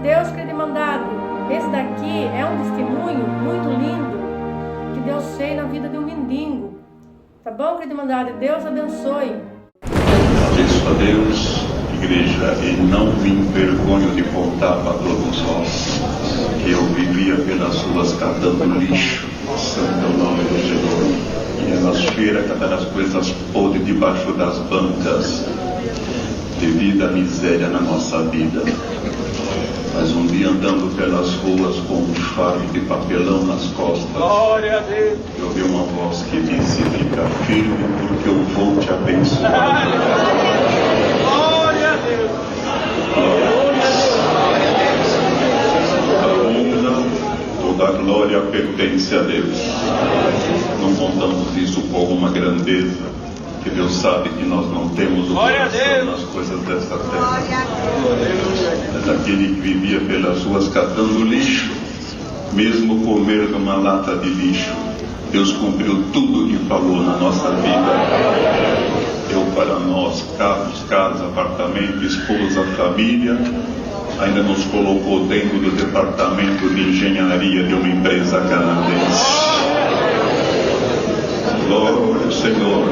Deus, querido irmandade, esse daqui é um testemunho muito lindo que Deus fez na vida de um mendigo. Tá bom, querido irmandade? Deus abençoe. Agradeço a Deus, igreja, e não me envergonho de contar para todos nós que eu vivia pelas ruas catando lixo, santo é o nome do Senhor. Ia nas feiras catando as coisas podres debaixo das bancas, devido à miséria na nossa vida. Mas um dia, andando pelas ruas com um fardo de papelão nas costas, glória a Deus, eu ouvi uma voz que disse: fica firme, porque eu vou te abençoar. Glória a Deus, toda a glória pertence a Deus. Não contamos isso com alguma grandeza, que Deus sabe que nós não temos o coração nas coisas desta terra. Mas aquele que vivia pelas ruas catando lixo, mesmo comer numa lata de lixo, Deus cumpriu tudo o que falou na nossa vida. Deu para nós carros, casa, apartamento, esposa, família. Ainda nos colocou dentro do departamento de engenharia de uma empresa canadense. Glória ao Senhor.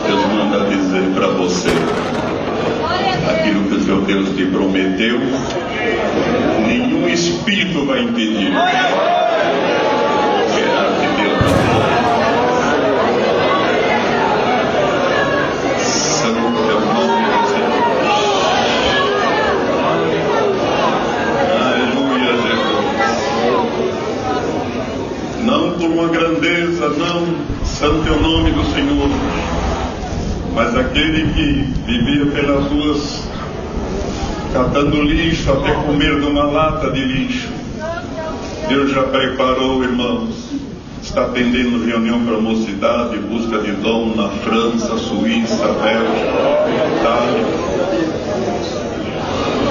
Deus manda dizer para você: aquilo que o seu Deus te prometeu, nenhum espírito vai impedir. Será que Deus não pode? Santo é o nome do Senhor. Aleluia, Jesus. Não por uma grandeza, não, santo é o nome do Senhor. Mas aquele que vivia pelas ruas catando lixo até comer de uma lata de lixo, Deus já preparou, irmãos. Está atendendo reunião para mocidade, busca de dom na França, Suíça, Bélgica, Itália.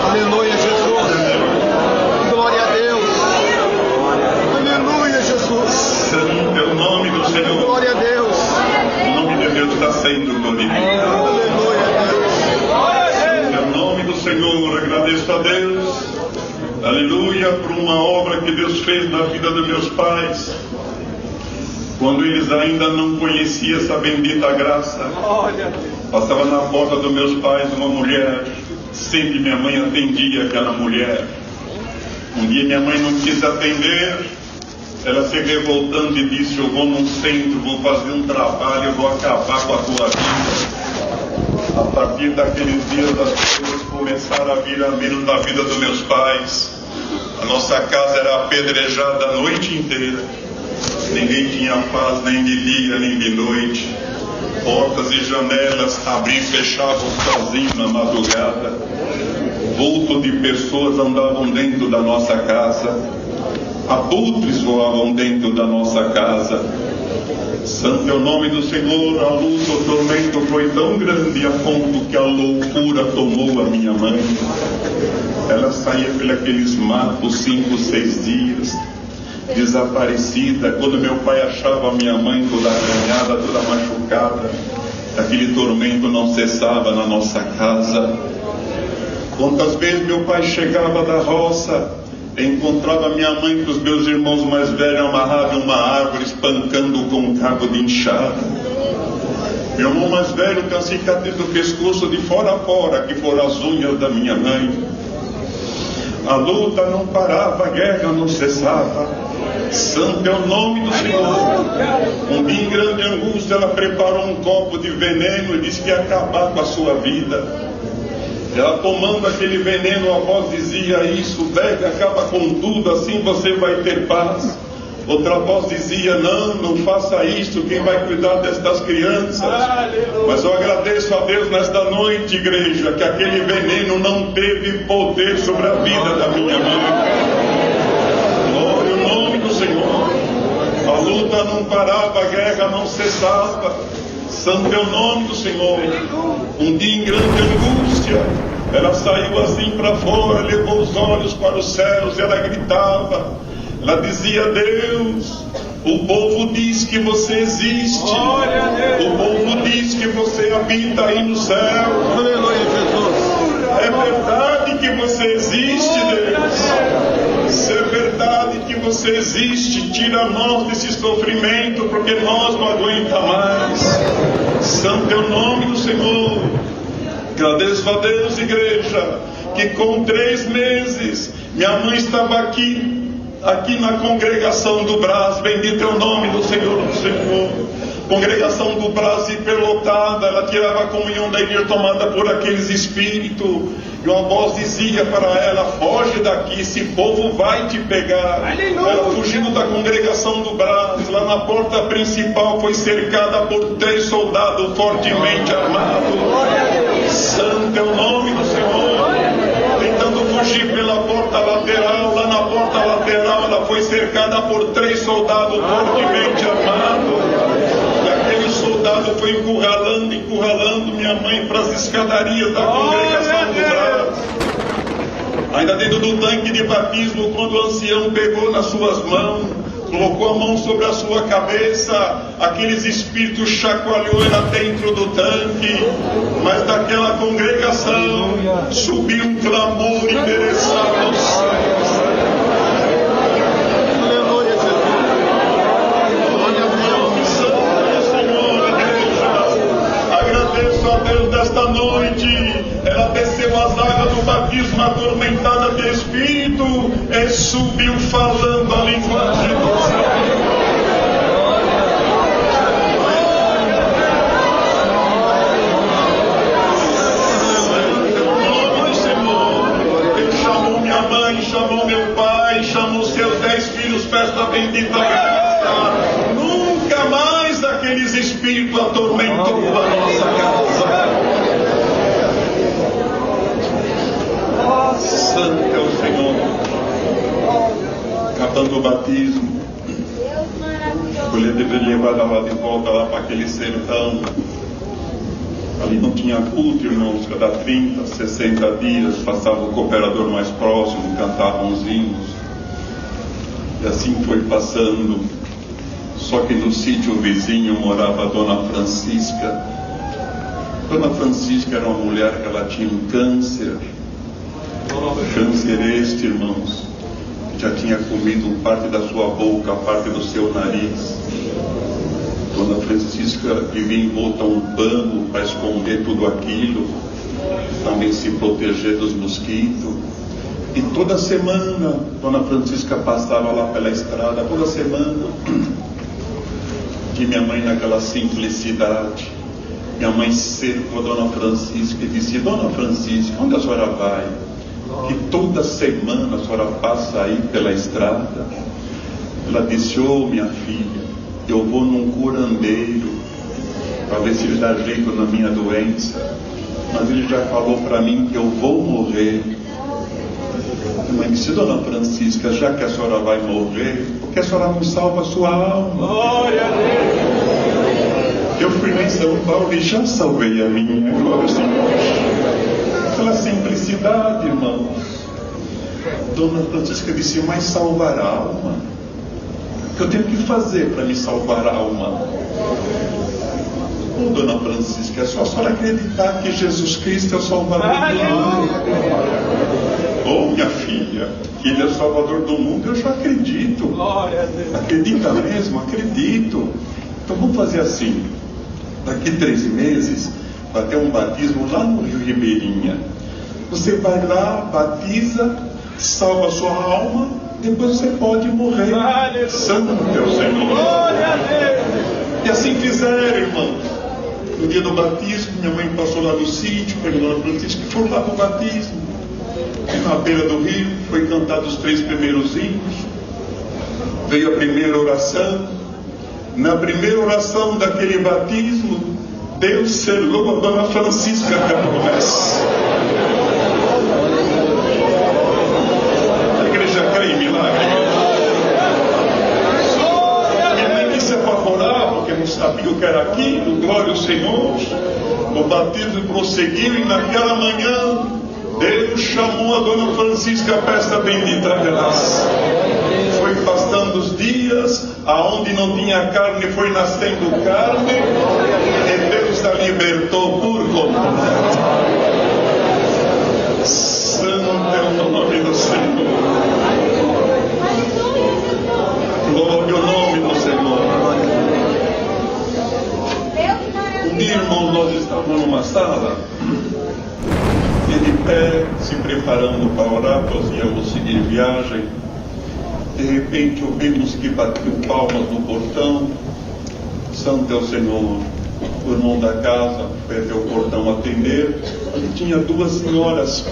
aleluia, Jesus, glória a Deus, aleluia, Jesus, Santo é o nome do Senhor. glória a Deus, O nome de Deus está sendo glorificado. aleluia, Deus, É o nome do Senhor. Agradeço a Deus, aleluia, por uma obra que Deus fez na vida dos meus pais, quando eles ainda não conheciam essa bendita graça. glória a Deus, Passava na porta dos meus pais uma mulher, sempre minha mãe atendia aquela mulher. Um dia minha mãe não quis atender, ela se revoltando e disse: eu vou num centro, vou fazer um trabalho, eu vou acabar com a tua vida. A partir daqueles dias as coisas começaram a vir a menos na vida dos meus pais. A nossa casa era apedrejada a noite inteira. Ninguém tinha paz nem de dia nem de noite. Portas e janelas abriam e fechavam sozinho na madrugada. Vulto de pessoas andavam dentro da nossa casa. Abutres voavam dentro da nossa casa. Santo é o nome do Senhor. A luta, o tormento foi tão grande a ponto que a loucura tomou a minha mãe. Ela saía pelos matos 5, 6 dias, desaparecida. Quando meu pai achava a minha mãe toda arranhada, toda machucada, aquele tormento não cessava na nossa casa. Quantas vezes meu pai chegava da roça, encontrava minha mãe com os meus irmãos mais velhos amarrados em uma árvore, espancando com um cabo de enxada. Meu irmão mais velho com a cicatriz do pescoço de fora a fora, que foram as unhas da minha mãe. A luta não parava, a guerra não cessava. Santo é o nome do Senhor. Um dia em grande angústia, ela preparou um copo de veneno e disse que ia acabar com a sua vida. Ela tomando aquele veneno, a voz dizia: isso, bebe, acaba com tudo, assim você vai ter paz. Outra voz dizia: não faça isso, quem vai cuidar destas crianças? Mas eu agradeço a Deus nesta noite, igreja, que aquele veneno não teve poder sobre a vida da minha mãe. Glória ao nome do Senhor. A luta não parava, a guerra não cessava. Santo é o nome do Senhor. Um dia em grande angústia, ela saiu assim para fora, levou os olhos para os céus e ela gritava. Ela dizia: Deus, o povo diz que você existe. O povo diz que você habita aí no céu. aleluia, Jesus, É verdade você existe, Deus. Se é verdade que você existe, tira nós desse sofrimento, porque nós não aguentamos mais. Santo é o nome do Senhor. Agradeço a Deus, igreja, que com 3 meses minha mãe estava aqui na congregação do Brás. Bendito é o nome do Senhor do Senhor. Congregação do Brás hiperlotada, ela tirava a comunhão da igreja tomada por aqueles espíritos, e uma voz dizia para ela: foge daqui, esse povo vai te pegar. Ela fugindo da congregação do Brás, lá na porta principal foi cercada por 3 soldados fortemente armados. Santo é o nome do Senhor. Tentando fugir pela porta lateral, lá na porta lateral ela foi cercada por 3 soldados fortemente armados. O soldado foi encurralando minha mãe para as escadarias da congregação do Brás. Ainda dentro do tanque de batismo, quando o ancião pegou nas suas mãos, colocou a mão sobre a sua cabeça, aqueles espíritos chacoalhou ela dentro do tanque, mas daquela congregação subiu um clamor interessado aos céus. A Deus desta noite, ela desceu as águas do batismo atormentada de Espírito e subiu falando a linguagem do céu. Chamou minha mãe, chamou meu pai, chamou seus 10 filhos, festa bendita graça. Nunca mais aqueles espíritos atormentou a nossa casa. Santo é o Senhor. Acabando o batismo, eu deveria levar ela de volta lá para aquele sertão. Ali não tinha culto, irmãos. Cada 30, 60 dias passava o cooperador mais próximo, cantava uns hinos. E assim foi passando. Só que no sítio vizinho morava a Dona Francisca. Dona Francisca era uma mulher que ela tinha um câncer. Câncer este, irmãos, que já tinha comido parte da sua boca, parte do seu nariz. Dona Francisca vivia envolta a um pano para esconder tudo aquilo, também se proteger dos mosquitos. E toda semana, Dona Francisca passava lá pela estrada, toda semana. E minha mãe, naquela simplicidade, minha mãe cercou a Dona Francisca e disse: Dona Francisca, onde a senhora vai? Que toda semana a senhora passa aí pela estrada. Ela disse: minha filha, eu vou num curandeiro para ver se ele dá jeito na minha doença, mas ele já falou para mim que eu vou morrer. A mãe disse: Dona Francisca, já que a senhora vai morrer, por que a senhora não salva a sua alma? Glória a Deus! Eu fui lá em São Paulo e já salvei a minha. Glória ao Senhor. Aquela simplicidade, irmãos. Dona Francisca disse: mas salvar a alma? O que eu tenho que fazer para me salvar a alma? Dona Francisca, é só a senhora acreditar que Jesus Cristo é o Salvador do mundo. Minha filha, que Ele é o Salvador do mundo, eu já acredito. Acredita mesmo? Acredito. Então vamos fazer assim. Daqui 3 meses vai ter um batismo lá no Rio Ribeirinha. Você vai lá, batiza, salva a sua alma, depois você pode morrer. Santo é o Senhor. Glória a Deus. E assim fizeram, irmãos. No dia do batismo, minha mãe passou lá no sítio, pegou a Dona Francisca e foram lá para o batismo. E na beira do rio, foi cantado os 3 primeiros hinos. Veio a primeira oração. Na primeira oração daquele batismo, Deus selou a Dona Francisca Canoas. A igreja crê em milagre. Minha mãe quis se apavorar, porque não sabia o que era aquilo. Glória ao Senhor. O batismo prosseguiu e naquela manhã Deus chamou a Dona Francisca para esta bendita graça. Foi passando os dias, aonde não tinha carne foi nascendo carne, e Deus a libertou por completo. Santo é o José, se preparando para orar, nós íamos seguir viagem. De repente ouvimos que bateu palmas no portão. Santo é o Senhor. O irmão da casa foi até o portão atender e tinha duas senhoras.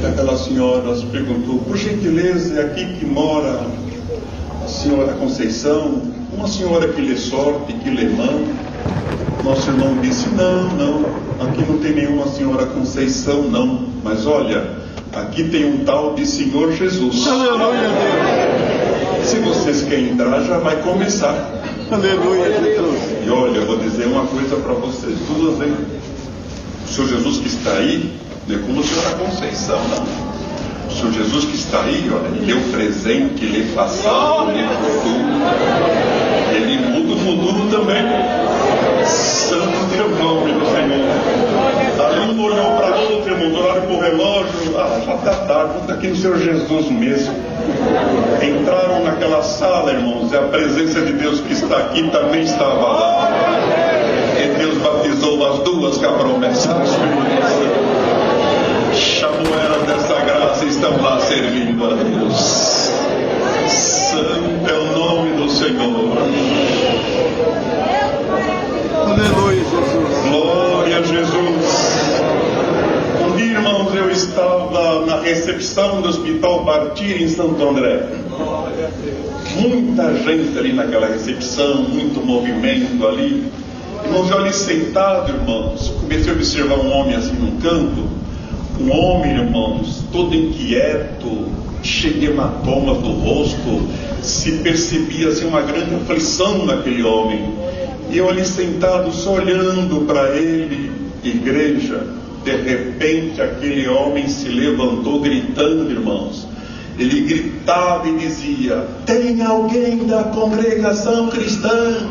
Aquelas senhoras perguntou: por gentileza, é aqui que mora a senhora Conceição? Uma senhora que lê sorte, que lê mão. Nosso irmão disse: não, aqui não tem nenhuma senhora Conceição, não. Mas olha, aqui tem um tal de Senhor Jesus. Aleluia, Deus. Se vocês querem entrar, já vai começar. Aleluia, Jesus. E olha, eu vou dizer uma coisa para vocês duas, hein? O Senhor Jesus que está aí, não é como a senhora Conceição, não. O Senhor Jesus que está aí, olha, ele é o presente, ele é passado, ele é futuro. Ele muda o futuro também. Santo é o nome do Senhor. Ali um olhou para outro, irmão, olharam para o relógio. Já está tarde, está aqui no Senhor Jesus mesmo. Entraram naquela sala, irmãos, e a presença de Deus que está aqui também estava lá. E Deus batizou as duas com a promessa do Espírito Santo. Chamou elas dessa graça e estão lá servindo a Deus. Santo é o nome do Senhor. Aleluia, Jesus. Glória a Jesus. Um dia, irmãos, eu estava na recepção do Hospital Bartir em Santo André. Muita gente ali naquela recepção, muito movimento ali. Irmãos, eu ali sentado, irmãos, comecei a observar um homem assim num canto. Um homem, irmãos, todo inquieto, cheio de hematomas no rosto. Se percebia assim uma grande aflição naquele homem. E eu ali sentado, só olhando para ele, igreja. De repente aquele homem se levantou gritando, irmãos. Ele gritava e dizia: tem alguém da congregação cristã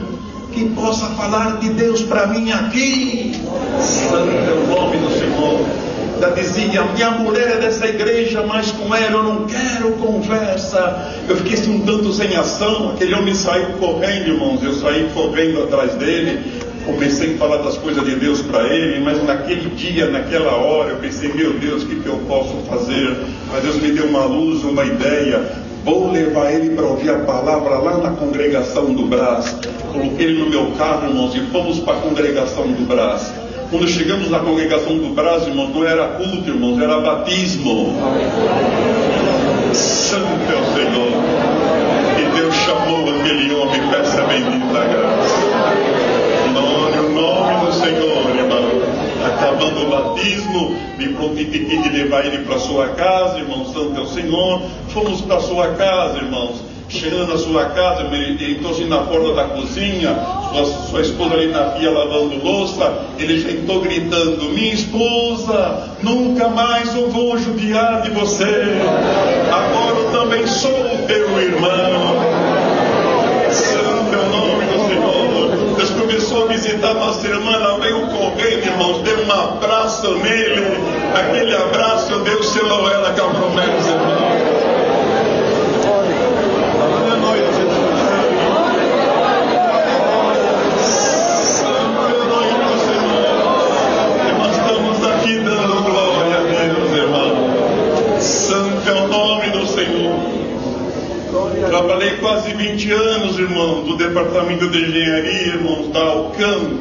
que possa falar de Deus para mim aqui? Santo é o nome do Senhor. Ainda dizia: minha mulher é dessa igreja, mas com ela eu não quero conversa. Eu fiquei assim um tanto sem ação. Aquele homem saiu correndo, irmãos. Eu saí correndo atrás dele. Comecei a falar das coisas de Deus para ele, mas naquele dia, naquela hora, eu pensei: meu Deus, o que eu posso fazer? Mas Deus me deu uma luz, uma ideia. Vou levar ele para ouvir a palavra lá na congregação do Brás. Coloquei ele no meu carro, irmãos, e fomos para a congregação do Brás. Quando chegamos na congregação do Brás, irmãos, não era culto, irmãos, era batismo. Santo é o Senhor. E Deus chamou aquele homem para essa bendita graça. Glória ao nome do Senhor, irmão. Acabando o batismo, me prontifiquei de levar ele para sua casa, irmão. Santo é o Senhor. Fomos para sua casa, irmãos. Chegando na sua casa, ele entrou assim na porta da cozinha, sua esposa ali na pia lavando louça. Ele já entrou gritando: minha esposa, nunca mais eu vou judiar de você. Agora eu também sou teu irmão. Santo é o nome do Senhor. Deus começou a visitar nossa irmã, ela veio correndo, irmãos, deu um abraço nele. Aquele abraço, Deus selou ela com a promessa, irmão. Trabalhei quase 20 anos, irmão, do departamento de engenharia, irmãos, da Alcam.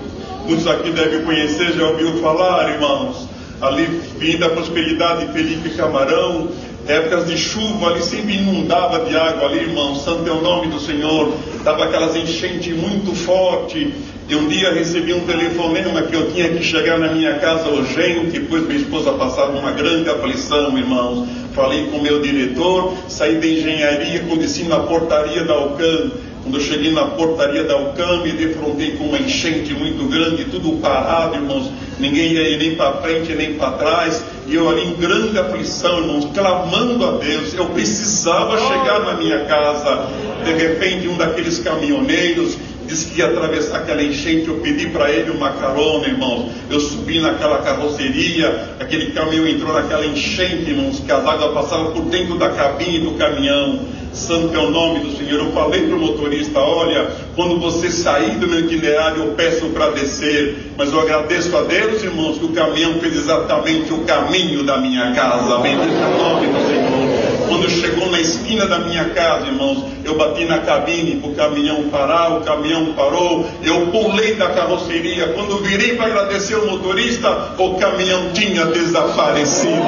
Muitos aqui devem conhecer, já ouviu falar, irmãos. Ali, vim da Prosperidade, Felipe Camarão. Épocas de chuva, ali sempre inundava de água ali, irmãos. Santo é o nome do Senhor. Dava aquelas enchentes muito fortes. E um dia recebi um telefonema que eu tinha que chegar na minha casa urgente, pois minha esposa passava uma grande aflição, irmãos. Falei com o meu diretor, saí da engenharia, desci na portaria da Alcam. Quando eu cheguei na portaria da Alcam, me defrontei com uma enchente muito grande, tudo parado, irmãos. Ninguém ia ir nem para frente, nem para trás. E eu ali em grande aflição, irmãos, clamando a Deus. Eu precisava chegar na minha casa. De repente, um daqueles caminhoneiros Disse que ia atravessar aquela enchente. Eu pedi para ele uma carona, irmãos. Eu subi naquela carroceria, aquele caminhão entrou naquela enchente, irmãos, que as águas passavam por dentro da cabine do caminhão. Santo é o nome do Senhor. Eu falei para o motorista: olha, quando você sair do meu itinerário, eu peço para descer. Mas eu agradeço a Deus, irmãos, que o caminhão fez exatamente o caminho da minha casa. Bendito é o nome do Senhor. Quando chegou na esquina da minha casa, irmãos, eu bati na cabine para o caminhão parar. O caminhão parou, eu pulei da carroceria. Quando virei para agradecer o motorista, o caminhão tinha desaparecido.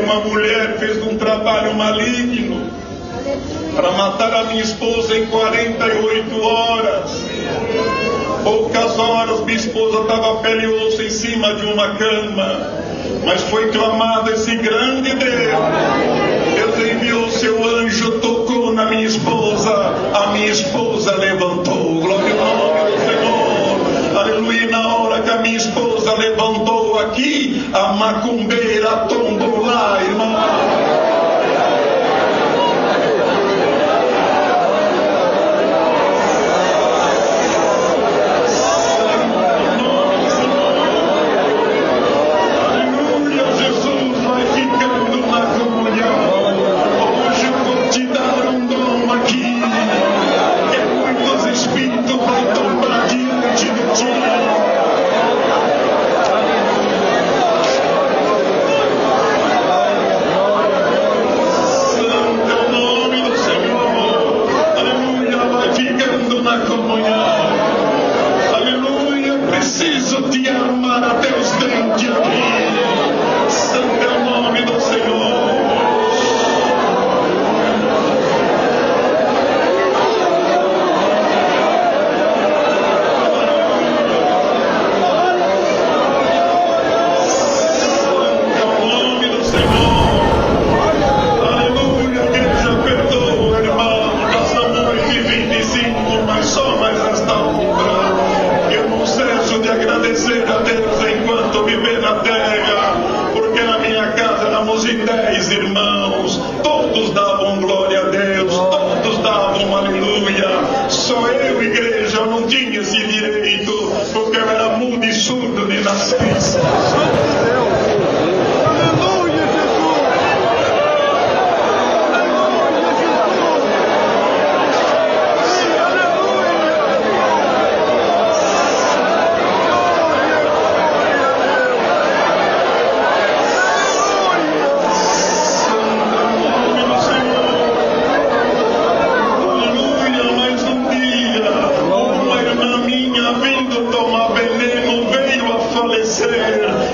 Uma mulher fez um trabalho maligno para matar a minha esposa em 48 horas. Poucas horas minha esposa estava pele e osso em cima de uma cama, mas foi clamado esse grande Deus. Deus enviou o seu anjo, tocou na minha esposa, a minha esposa levantou. Glória ao nome do Senhor. Aleluia. Na hora que a minha esposa levantou aqui, a macumbeira tombou lá, irmão.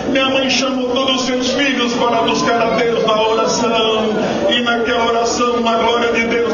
Minha mãe chamou todos os seus filhos para buscar a Deus na oração, e naquela oração a glória de Deus